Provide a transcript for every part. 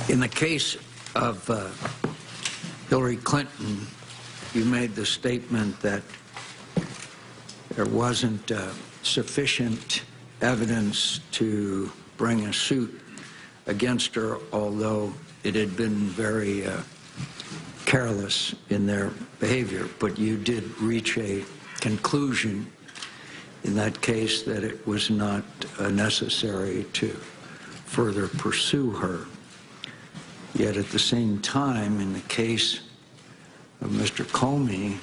In the case of Hillary Clinton, you made the statement that there wasn't sufficient evidence to bring a suit against her, although it had been very careless in their behavior. But you did reach a conclusion in that case that it was not necessary to further pursue her. Yet at the same time, in the case of Mr. Comey,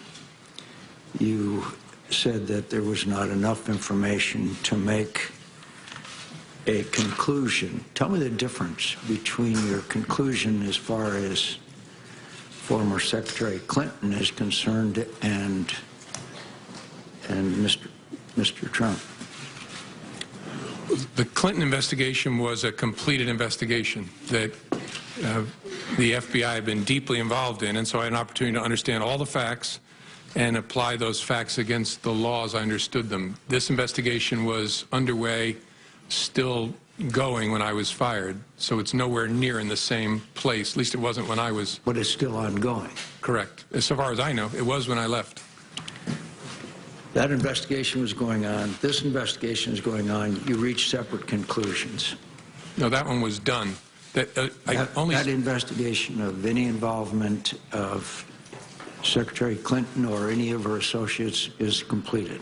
you said that there was not enough information to make a conclusion. Tell me the difference between your conclusion as far as former Secretary Clinton is concerned and Mr. Trump. The Clinton investigation was a completed investigation that the FBI had been deeply involved in, and so I had an opportunity to understand all the facts and apply those facts against the law as I understood them. This investigation was underway, still going when I was fired, so it's nowhere near in the same place. At least it wasn't when I was... But it's still ongoing. Correct. As far as I know, it was when I left. That investigation was going on. This investigation is going on. You reached separate conclusions. No, that one was done. That investigation of any involvement of Secretary Clinton or any of her associates is completed.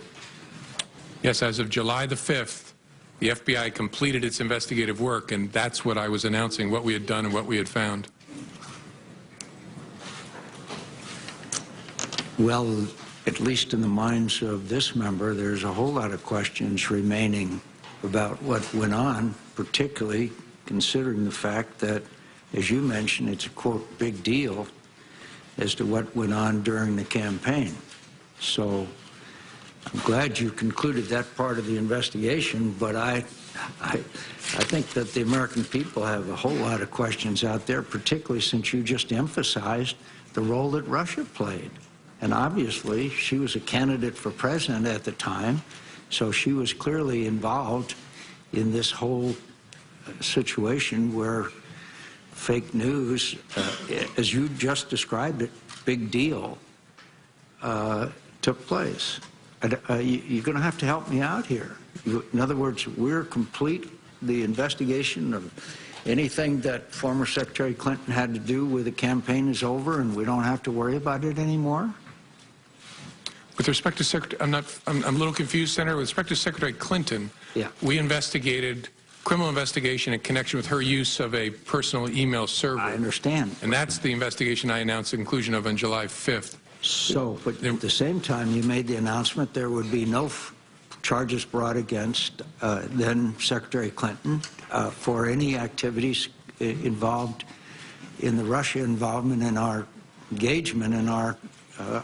Yes, as of July the 5th, the FBI completed its investigative work, and that's what I was announcing, what we had done and what we had found. Well, at least in the minds of this member, there's a whole lot of questions remaining about what went on, particularly considering the fact that, as you mentioned, it's a, quote, big deal as to what went on during the campaign. So I'm glad you concluded that part of the investigation, but I think that the American people have a whole lot of questions out there, particularly since you just emphasized the role that Russia played. And obviously, she was a candidate for president at the time, so she was clearly involved in this whole situation where fake news, as you just described it, big deal, took place. You're going to have to help me out here. In other words, we're complete the investigation of anything that former Secretary Clinton had to do with the campaign is over and we don't have to worry about it anymore? With respect to Secretary, I'm a little confused, Senator. With respect to Secretary Clinton, yeah, we investigated criminal investigation in connection with her use of a personal email server. I understand. And that's the investigation I announced the conclusion of on July 5th. So, but at the same time, you made the announcement there would be no charges brought against then Secretary Clinton for any activities involved in the Russia involvement in our engagement in our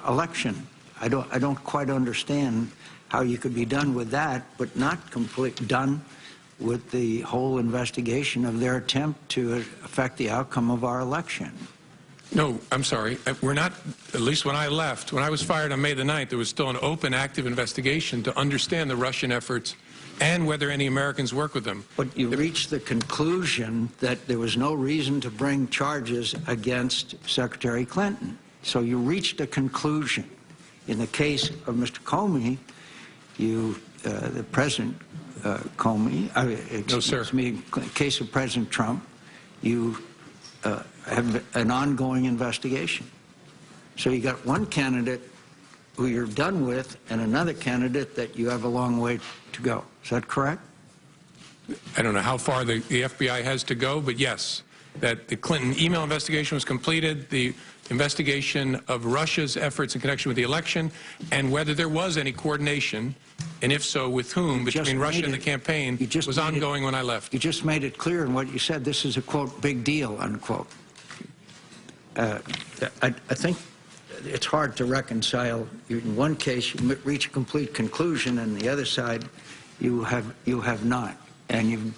election. I don't quite understand how you could be done with that, but not done with the whole investigation of their attempt to affect the outcome of our election. No, I'm sorry. We're not, at least when I left, when I was fired on May the 9th, there was still an open, active investigation to understand the Russian efforts and whether any Americans work with them. But you reached the conclusion that there was no reason to bring charges against Secretary Clinton. So you reached a conclusion. In the case of Mr. Comey, the President Comey, no, sir. excuse me, in the case of President Trump, you have an ongoing investigation. So you got one candidate who you're done with and another candidate that you have a long way to go. Is that correct? I don't know how far the FBI has to go, but yes, that the Clinton email investigation was completed, the investigation of Russia's efforts in connection with the election, and whether there was any coordination, and if so, with whom, between Russia and the campaign, was ongoing when I left. You just made it clear in what you said. This is a, quote, big deal, unquote. I think it's hard to reconcile. In one case, you reach a complete conclusion, and the other side, you have not. And you,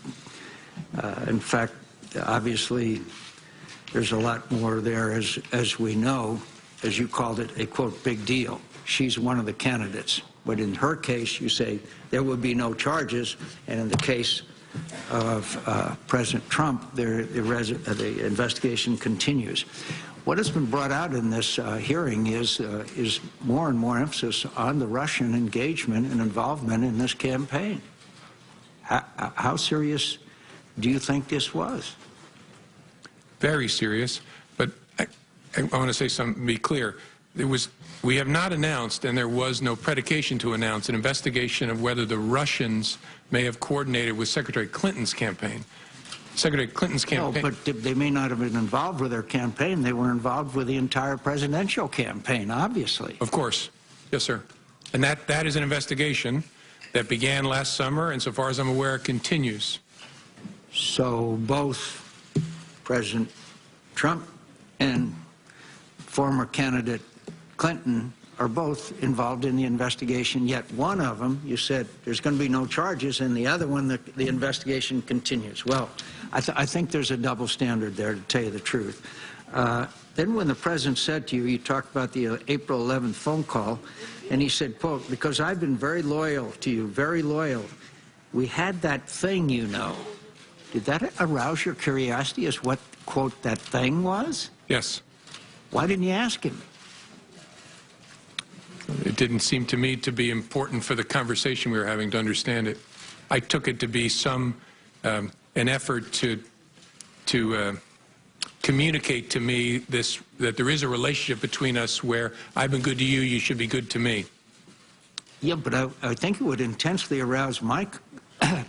in fact, obviously, there's a lot more there, as we know, as you called it, a, quote, big deal. She's one of the candidates. But in her case, you say there would be no charges, and in the case of President Trump, the investigation continues. What has been brought out in this hearing is more and more emphasis on the Russian engagement and involvement in this campaign. How serious do you think this was? Very serious, but I want to say something, be clear. We have not announced, and there was no predication to announce, an investigation of whether the Russians may have coordinated with Secretary Clinton's campaign. Secretary Clinton's campaign... No, but they may not have been involved with their campaign. They were involved with the entire presidential campaign, obviously. Of course. Yes, sir. And that is an investigation that began last summer, and so far as I'm aware, continues. So both President Trump and former candidate Clinton are both involved in the investigation, yet one of them, you said there's going to be no charges, and the other one, the investigation continues. Well, I think there's a double standard there, to tell you the truth. Then when the president said to you, you talked about the April 11th phone call, and he said, quote, because I've been very loyal to you, very loyal. We had that thing, you know. Did that arouse your curiosity as what, quote, that thing was? Yes. Why didn't you ask him? It didn't seem to me to be important for the conversation we were having to understand it. I took it to be an effort to communicate to me that there is a relationship between us where I've been good to you, you should be good to me. Yeah, but I think it would intensely arouse my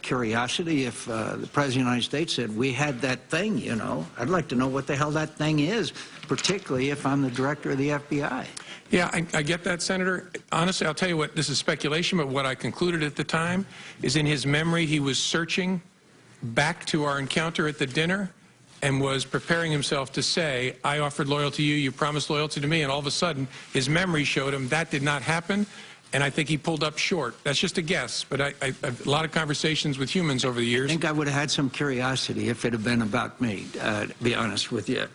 curiosity if the President of the United States said, we had that thing, you know. I'd like to know what the hell that thing is, particularly if I'm the director of the FBI. Yeah, I get that, Senator. Honestly, I'll tell you what, this is speculation, but what I concluded at the time is in his memory he was searching back to our encounter at the dinner and was preparing himself to say, I offered loyalty to you, you promised loyalty to me, and all of a sudden his memory showed him that did not happen, and I think he pulled up short. That's just a guess, but I've a lot of conversations with humans over the years. I think I would have had some curiosity if it had been about me, to be honest with you.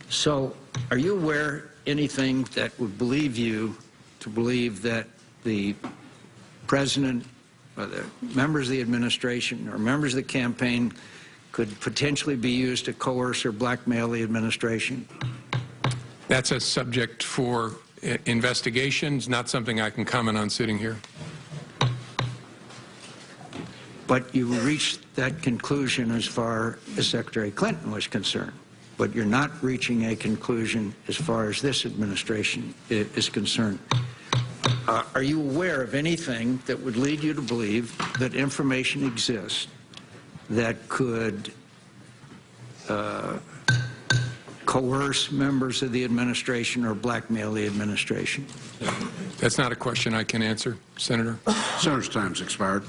So are you aware anything that would lead you to believe that the president or the members of the administration or members of the campaign could potentially be used to coerce or blackmail the administration? That's a subject for investigations, not something I can comment on sitting here. But you reached that conclusion as far as Secretary Clinton was concerned. But you're not reaching a conclusion as far as this administration is concerned. Are you aware of anything that would lead you to believe that information exists that could coerce members of the administration or blackmail the administration? That's not a question I can answer, Senator. Senator's time's expired.